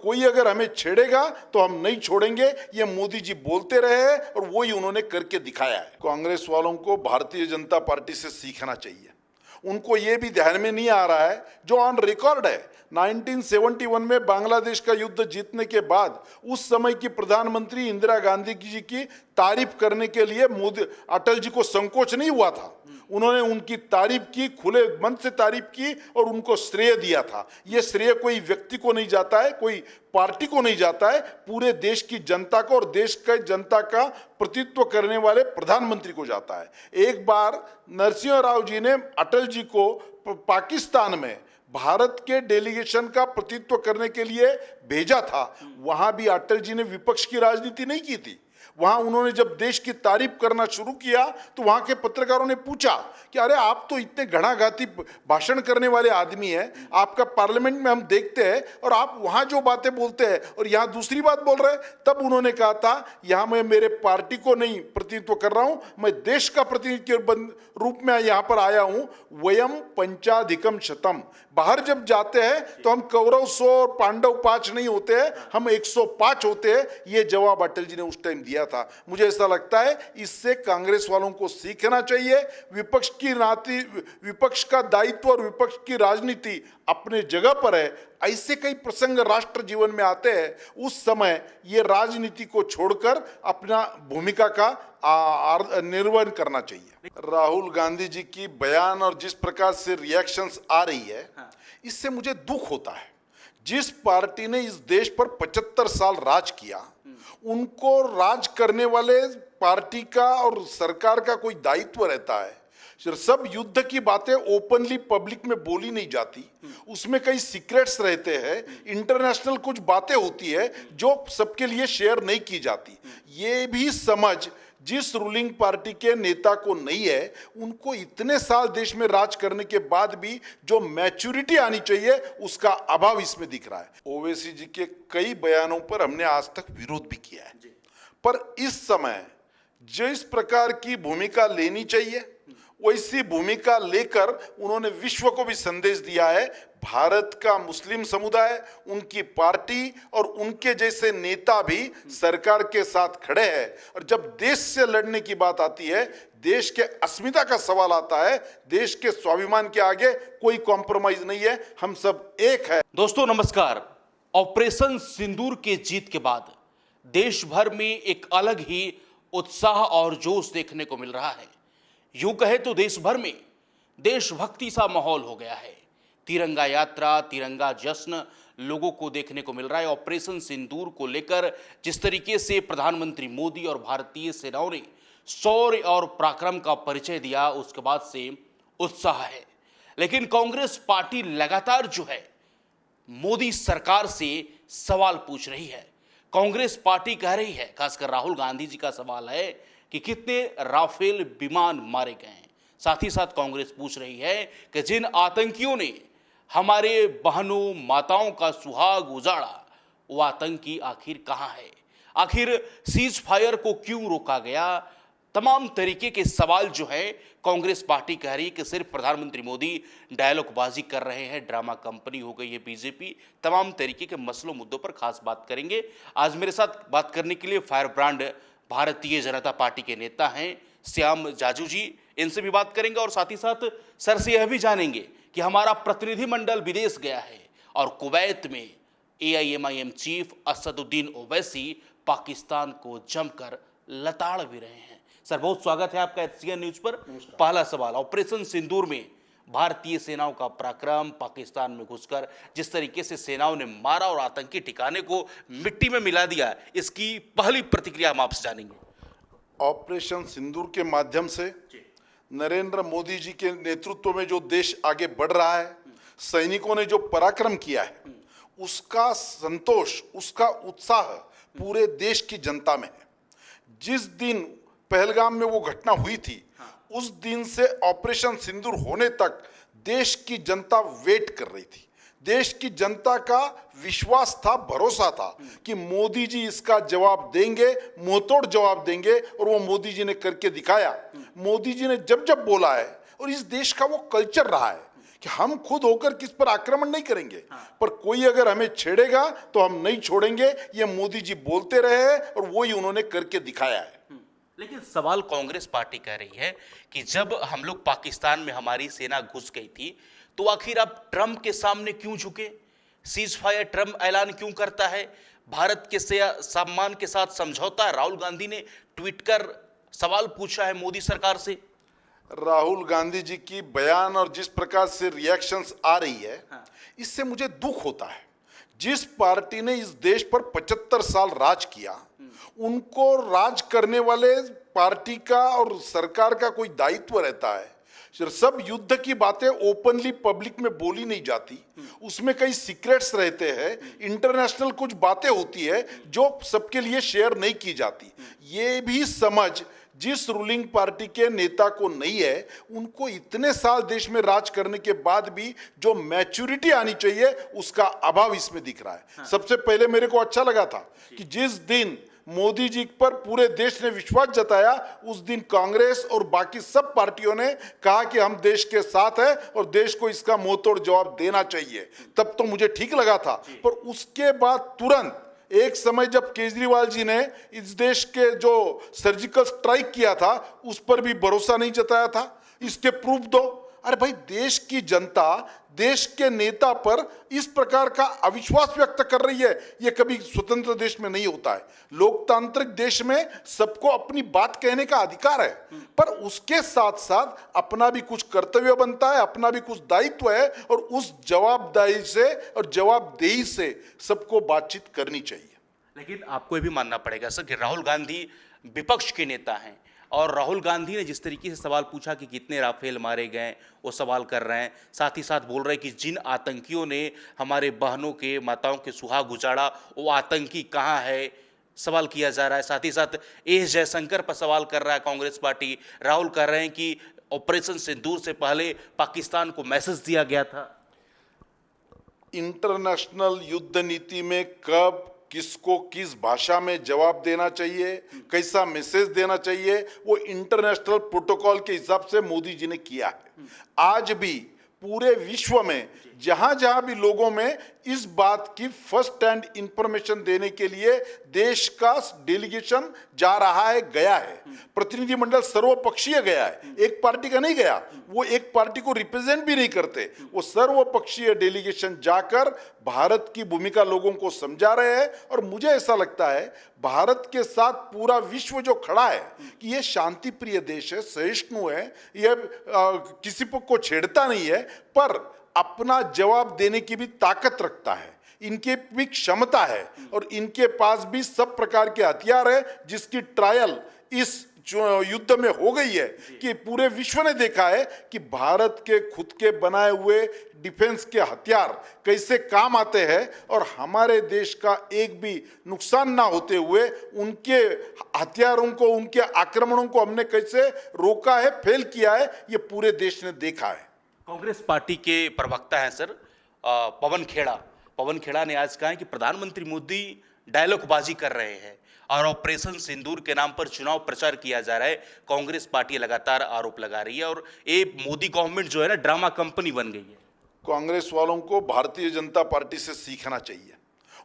कोई अगर हमें छेड़ेगा तो हम नहीं छोड़ेंगे, ये मोदी जी बोलते रहे हैं और वही उन्होंने करके दिखाया है। कांग्रेस वालों को भारतीय जनता पार्टी से सीखना चाहिए। उनको ये भी ध्यान में नहीं आ रहा है, जो ऑन रिकॉर्ड है, 1971 में बांग्लादेश का युद्ध जीतने के बाद उस समय की प्रधानमंत्री इंदिरा गांधी जी की तारीफ करने के लिए मोदी अटल जी को संकोच नहीं हुआ था। उन्होंने उनकी तारीफ की, खुले मन से तारीफ की और उनको श्रेय दिया था। ये श्रेय कोई व्यक्ति को नहीं जाता है, कोई पार्टी को नहीं जाता है, पूरे देश की जनता को और देश के जनता का प्रतिनिधित्व करने वाले प्रधानमंत्री को जाता है। एक बार नरसिंह राव जी ने अटल जी को पाकिस्तान में भारत के डेलीगेशन का प्रतिनिधित्व करने के लिए भेजा था। वहां भी अटल जी ने विपक्ष की राजनीति नहीं की थी। वहां उन्होंने जब देश की तारीफ करना शुरू किया तो वहां के पत्रकारों ने पूछा कि अरे आप तो इतने घणाघाती भाषण करने वाले आदमी हैं, आपका पार्लियामेंट में हम देखते हैं और आप वहां जो बातें बोलते हैं और यहां दूसरी बात बोल रहे हैं। तब उन्होंने कहा था, यहां मैं मेरे पार्टी को नहीं प्रतिनिधित्व कर रहा हूं, मैं देश का प्रतिनिधि के रूप में यहां पर आया हूं। वयम पंचाधिकम शतम, बाहर जब जाते हैं तो हम कौरव 100 और पांडव 5 नहीं होते हैं, हम 105 होते हैं। ये जवाब अटल जी ने उस टाइम दिया था। मुझे ऐसा लगता है इससे कांग्रेस वालों को सीखना चाहिए। विपक्ष का दायित्व और विपक्ष की राजनीति अपने जगह पर है। ऐसे कई प्रसंग राष्ट्र जीवन में आते हैं, उस समय ये राजनीति को छोड़कर अपना भूमिका का निर्वहन करना चाहिए। राहुल गांधी जी की बयान और जिस प्रकार से रिएक्शंस आ रही है, इससे मुझे दुख होता है। जिस पार्टी ने इस देश पर 75 साल राज किया, उनको राज करने वाले पार्टी का और सरकार का कोई दायित्व रहता है। सब युद्ध की बातें ओपनली पब्लिक में बोली नहीं जाती, उसमें कई सीक्रेट्स रहते हैं, इंटरनेशनल कुछ बातें होती है जो सबके लिए शेयर नहीं की जाती। ये भी समझ जिस रूलिंग पार्टी के नेता को नहीं है, उनको इतने साल देश में राज करने के बाद भी जो मैच्योरिटी आनी चाहिए उसका अभाव इसमें दिख रहा है। ओवैसी जी के कई बयानों पर हमने आज तक विरोध भी किया है, पर इस समय जिस प्रकार की भूमिका लेनी चाहिए वैसी भूमिका लेकर उन्होंने विश्व को भी संदेश दिया है। भारत का मुस्लिम समुदाय, उनकी पार्टी और उनके जैसे नेता भी सरकार के साथ खड़े हैं। और जब देश से लड़ने की बात आती है, देश के अस्मिता का सवाल आता है, देश के स्वाभिमान के आगे कोई कॉम्प्रोमाइज नहीं है, हम सब एक है। दोस्तों नमस्कार। ऑपरेशन सिंदूर के जीत के बाद देश भर में एक अलग ही उत्साह और जोश देखने को मिल रहा है। यूं कहे तो देश भर में देशभक्ति सा माहौल हो गया है। तिरंगा यात्रा, तिरंगा जश्न लोगों को देखने को मिल रहा है। ऑपरेशन सिंदूर को लेकर जिस तरीके से प्रधानमंत्री मोदी और भारतीय सेनाओं ने शौर्य और पराक्रम का परिचय दिया, उसके बाद से उत्साह है। लेकिन कांग्रेस पार्टी लगातार जो है मोदी सरकार से सवाल पूछ रही है। कांग्रेस पार्टी कह रही है, खासकर राहुल गांधी जी का सवाल है कि कितने राफेल विमान मारे गए हैं। साथ ही साथ कांग्रेस पूछ रही है कि जिन आतंकियों ने हमारे बहनों माताओं का सुहाग उजाड़ा, वो आतंकी आखिर कहां है? आखिर सीज फायर को क्यों रोका गया? तमाम तरीके के सवाल जो है कांग्रेस पार्टी कह रही है कि सिर्फ प्रधानमंत्री मोदी डायलॉगबाजी कर रहे हैं, ड्रामा कंपनी हो गई है बीजेपी। तमाम तरीके के मसलों मुद्दों पर खास बात करेंगे। आज मेरे साथ बात करने के लिए fire brand Bharatiya Janata party के नेता हैं श्याम जाजू जी, इनसे भी बात करेंगे और साथ ही साथ सर से यह भी जानेंगे कि हमारा प्रतिनिधिमंडल विदेश गया है और कुवैत में AIMIM चीफ असदुद्दीन ओवैसी पाकिस्तान को जमकर लताड़ भी रहे हैं। सर बहुत स्वागत है आपका HCN न्यूज पर। पहला सवाल, ऑपरेशन सिंदूर में भारतीय सेनाओं का पराक्रम, पाकिस्तान में घुसकर जिस तरीके से सेनाओं ने मारा और आतंकी ठिकाने को मिट्टी में मिला दिया, इसकी पहली प्रतिक्रिया हम आपसे जानेंगे। ऑपरेशन सिंदूर के माध्यम से नरेंद्र मोदी जी के नेतृत्व में जो देश आगे बढ़ रहा है, सैनिकों ने जो पराक्रम किया है, उसका संतोष, उसका उत्साह पूरे देश की जनता में है। जिस दिन पहलगाम में वो घटना हुई थी, उस दिन से ऑपरेशन सिंदूर होने तक देश की जनता वेट कर रही थी। देश की जनता का विश्वास था, भरोसा था कि मोदी जी इसका जवाब देंगे, मुंहतोड़ जवाब देंगे, और वो मोदी जी ने करके दिखाया। मोदी जी ने जब जब बोला है, और इस देश का वो कल्चर रहा है कि हम खुद होकर किस पर आक्रमण नहीं करेंगे, पर कोई अगर हमें छेड़ेगा तो हम नहीं छोड़ेंगे, ये मोदी जी बोलते रहे और वही उन्होंने करके दिखाया है। लेकिन सवाल कांग्रेस पार्टी कह रही है कि जब हम लोग पाकिस्तान में हमारी सेना घुस गई थी तो आखिर आप ट्रंप के सामने क्यों झुके? सीज फायर ट्रंप ऐलान क्यों करता है? भारत के सम्मान के साथ समझौता राहुल गांधी ने ट्वीट कर सवाल पूछा है मोदी सरकार से। राहुल गांधी जी की बयान और जिस प्रकार से रिएक्शंस आ रही है, इससे मुझे दुख होता है। जिस पार्टी ने इस देश पर 75 साल राज किया, उनको राज करने वाले पार्टी का और सरकार का कोई दायित्व रहता है। सब युद्ध की बातें ओपनली पब्लिक में बोली नहीं जाती, उसमें कई सीक्रेट्स रहते हैं, इंटरनेशनल कुछ बातें होती है जो सबके लिए शेयर नहीं की जाती। ये भी समझ जिस रूलिंग पार्टी के नेता को नहीं है, उनको इतने साल देश में राज करने के बाद भी जो मैच्योरिटी आनी चाहिए उसका अभाव इसमें दिख रहा है। सबसे पहले मेरे को अच्छा लगा था कि जिस दिन मोदी जी पर पूरे देश ने विश्वास जताया, उस दिन कांग्रेस और बाकी सब पार्टियों ने कहा कि हम देश के साथ हैं और देश को इसका मुंहतोड़ जवाब देना चाहिए। तब तो मुझे ठीक लगा था, पर उसके बाद तुरंत एक समय जब केजरीवाल जी ने इस देश के जो सर्जिकल स्ट्राइक किया था उस पर भी भरोसा नहीं जताया था। इसके प्रूफ दो। अरे भाई, देश की जनता देश के नेता पर इस प्रकार का अविश्वास व्यक्त कर रही है, यह कभी स्वतंत्र देश में नहीं होता है। लोकतांत्रिक देश में सबको अपनी बात कहने का अधिकार है, पर उसके साथ साथ अपना भी कुछ कर्तव्य बनता है, अपना भी कुछ दायित्व है, और उस जवाबदारी से और जवाबदेही से सबको बातचीत करनी चाहिए। लेकिन आपको ये भी मानना पड़ेगा सर कि राहुल गांधी विपक्ष के नेता हैं, और राहुल गांधी ने जिस तरीके से सवाल पूछा कि कितने राफेल मारे गए, वो सवाल कर रहे हैं, साथ ही साथ बोल रहे हैं कि जिन आतंकियों ने हमारे बहनों के माताओं के सुहाग उजाड़ा, वो आतंकी कहाँ है, सवाल किया जा रहा है। साथ ही साथ एस जयशंकर पर सवाल कर रहा है कांग्रेस पार्टी। राहुल कह रहे हैं कि ऑपरेशन सिंदूर से पहले पाकिस्तान को मैसेज दिया गया था। इंटरनेशनल युद्ध नीति में कब किसको किस भाषा में जवाब देना चाहिए, कैसा मैसेज देना चाहिए, वो इंटरनेशनल प्रोटोकॉल के हिसाब से मोदी जी ने किया है। आज भी पूरे विश्व में जहां जहां भी लोगों में इस बात की फर्स्ट हैंड इंफॉर्मेशन देने के लिए देश का डेलीगेशन जा रहा है, गया है। प्रतिनिधिमंडल सर्वपक्षीय गया है, एक पार्टी का नहीं गया। वो एक पार्टी को रिप्रेजेंट भी नहीं करते, वो सर्वपक्षीय डेलीगेशन जाकर भारत की भूमिका लोगों को समझा रहे हैं। और मुझे ऐसा लगता है भारत के साथ पूरा विश्व जो खड़ा है कि ये शांति प्रिय देश है, सहिष्णु है, ये किसी को छेड़ता नहीं है, पर अपना जवाब देने की भी ताकत रखता है, इनके भी क्षमता है, और इनके पास भी सब प्रकार के हथियार है जिसकी ट्रायल इस युद्ध में हो गई है कि पूरे विश्व ने देखा है कि भारत के खुद के बनाए हुए डिफेंस के हथियार कैसे काम आते हैं, और हमारे देश का एक भी नुकसान ना होते हुए उनके हथियारों को, उनके आक्रमणों को हमने कैसे रोका है, फेल किया है, ये पूरे देश ने देखा है। कांग्रेस पार्टी के प्रवक्ता हैं सर पवन खेड़ा ने आज कहा है कि प्रधानमंत्री मोदी डायलॉगबाजी कर रहे हैं और ऑपरेशन सिंदूर के नाम पर चुनाव प्रचार किया जा रहा है। कांग्रेस पार्टी लगातार आरोप लगा रही है और ये मोदी गवर्नमेंट जो है ना, ड्रामा कंपनी बन गई है। कांग्रेस वालों को भारतीय जनता पार्टी से सीखना चाहिए।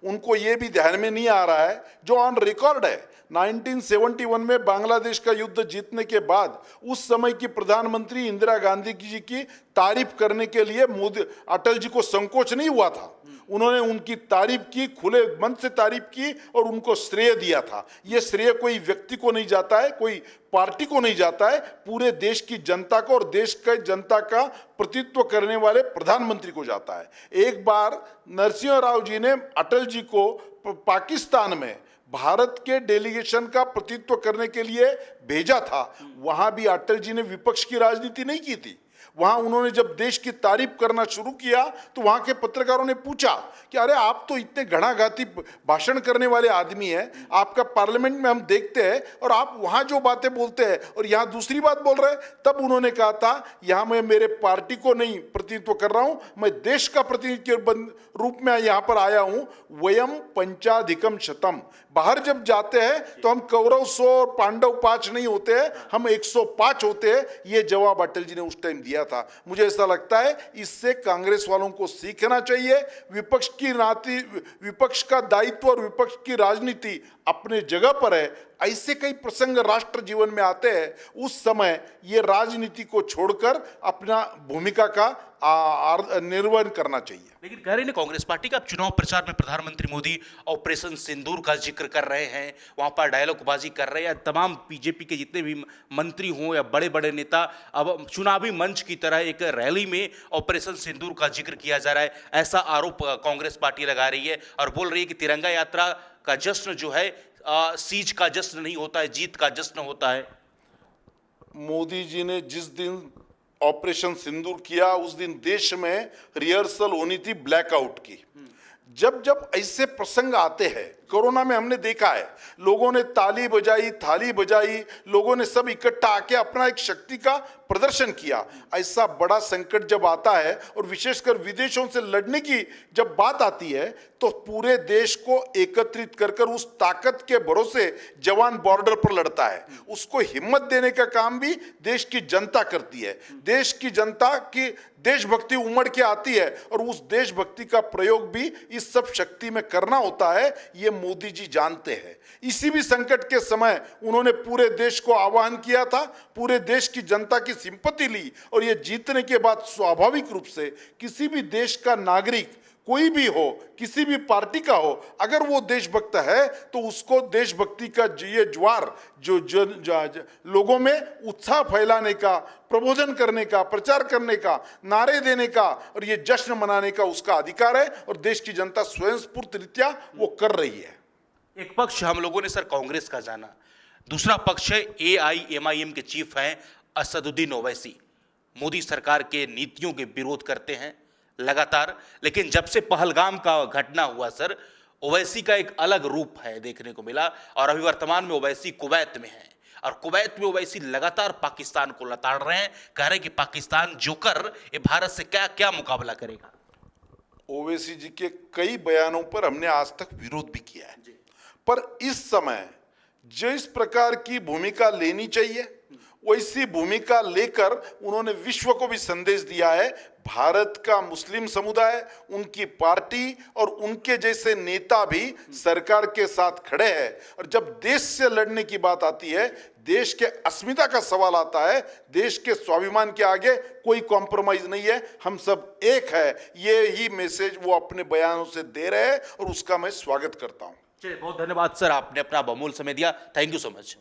उनको ये भी ध्यान में नहीं आ रहा है जो ऑन रिकॉर्ड है, 1971 में बांग्लादेश का युद्ध जीतने के बाद उस समय की प्रधानमंत्री इंदिरा गांधी जी की तारीफ करने के लिए मोदी अटल जी को संकोच नहीं हुआ था। उन्होंने उनकी तारीफ की, खुले मन से तारीफ की और उनको श्रेय दिया था। ये श्रेय कोई व्यक्ति को नहीं जाता है, कोई पार्टी को नहीं जाता है, पूरे देश की जनता को और देश के जनता का प्रतिनिधित्व करने वाले प्रधानमंत्री को जाता है। एक बार नरसिंह राव जी ने अटल जी को पाकिस्तान में भारत के डेलीगेशन का प्रतिनिधित्व करने के लिए भेजा था। वहां भी अटल जी ने विपक्ष की राजनीति नहीं की थी। वहां उन्होंने जब देश की तारीफ करना शुरू किया तो वहां के पत्रकारों ने पूछा कि अरे आप तो इतने घणाघाती भाषण करने वाले आदमी हैं, आपका पार्लियामेंट में हम देखते हैं और आप वहां जो बातें बोलते हैं और यहां दूसरी बात बोल रहे हैं। तब उन्होंने कहा था यहां मैं मेरे पार्टी को नहीं प्रतिनिधित्व कर रहा हूं, मैं देश का प्रतिनिधि के रूप में यहां पर आया हूं। वयम पंचाधिकम शतम, बाहर जब जाते हैं तो हम कौरव 100 और पांडव 5 नहीं होते हैं, हम 105 होते हैं। ये जवाब अटल जी ने उस टाइम दिया किया था। मुझे ऐसा लगता है इससे कांग्रेस वालों को सीखना चाहिए। विपक्ष का दायित्व और विपक्ष की राजनीति अपने जगह पर है। ऐसे कई प्रसंग राष्ट्र जीवन में आते हैं, उस समय ये राजनीति को छोड़कर अपना भूमिका का निर्वहन करना चाहिए। लेकिन कह रहे हैं कांग्रेस पार्टी का, आप चुनाव प्रचार में प्रधानमंत्री मोदी ऑपरेशन सिंदूर का जिक्र कर रहे हैं, वहां पर डायलॉगबाजी कर रहे हैं। तमाम बीजेपी के जितने भी मंत्री हों या बड़े बड़े नेता अब चुनावी मंच की तरह एक रैली में ऑपरेशन सिंदूर का जिक्र किया जा रहा है, ऐसा आरोप कांग्रेस पार्टी लगा रही है और बोल रही है कि तिरंगा यात्रा का जश्न जो है सीज का जश्न नहीं होता है, जीत का जश्न होता है। मोदी जी ने जिस दिन ऑपरेशन सिंदूर किया उस दिन देश में रिहर्सल होनी थी ब्लैकआउट की। जब जब ऐसे प्रसंग आते हैं, कोरोना में हमने देखा है, लोगों ने ताली बजाई, थाली बजाई, लोगों ने सब इकट्ठा आके अपना एक शक्ति का प्रदर्शन किया। ऐसा बड़ा संकट जब आता है और विशेषकर विदेशों से लड़ने की जब बात आती है तो पूरे देश को एकत्रित कर उस ताकत के भरोसे जवान बॉर्डर पर लड़ता है। उसको हिम्मत देने का काम भी देश की जनता करती है। देश की जनता की देशभक्ति उमड़ के आती है और उस देशभक्ति का प्रयोग भी इस सब शक्ति में करना होता है, ये मोदी जी जानते हैं। इसी भी संकट के समय उन्होंने पूरे देश को आह्वान किया था, पूरे देश की जनता की सिंपैथी ली और ये जीतने के बाद स्वाभाविक रूप से किसी भी देश का नागरिक, कोई भी हो, किसी भी पार्टी का हो, अगर वो देशभक्त है तो उसको देशभक्ति का ये ज्वार जो लोगों में उत्साह फैलाने का, प्रबोधन करने का, प्रचार करने का, नारे देने का और ये जश्न मनाने का उसका अधिकार है और देश की जनता स्वयंस्फूर्त रीत्या वो कर रही है। एक पक्ष हम लोगों ने सर कांग्रेस का जाना, दूसरा पक्ष है AIMIM के चीफ हैं असदुद्दीन ओवैसी। मोदी सरकार के नीतियों के विरोध करते हैं लगातार, लेकिन जब से पहलगाम का घटना हुआ सर, ओवैसी का एक अलग रूप है देखने को मिला और अभी वर्तमान में ओवैसी कुवैत में है और कुवैत में ओवैसी लगातार पाकिस्तान को लताड़ रहे हैं, कह रहे हैं कि पाकिस्तान जोकर ये भारत से क्या क्या मुकाबला करेगा। ओवैसी जी के कई बयानों पर हमने आज तक विरोध भी किया है, पर इस समय जिस प्रकार की भूमिका लेनी चाहिए वैसी भूमिका लेकर उन्होंने विश्व को भी संदेश दिया है। भारत का मुस्लिम समुदाय, उनकी पार्टी और उनके जैसे नेता भी सरकार के साथ खड़े हैं और जब देश से लड़ने की बात आती है, देश के अस्मिता का सवाल आता है, देश के स्वाभिमान के आगे कोई कॉम्प्रोमाइज नहीं है, हम सब एक है, ये ही मैसेज वो अपने बयानों से दे रहे हैं और उसका मैं स्वागत करता हूं। चलिए, बहुत धन्यवाद सर, आपने अपना बहुमूल्य समय दिया। Thank you so much.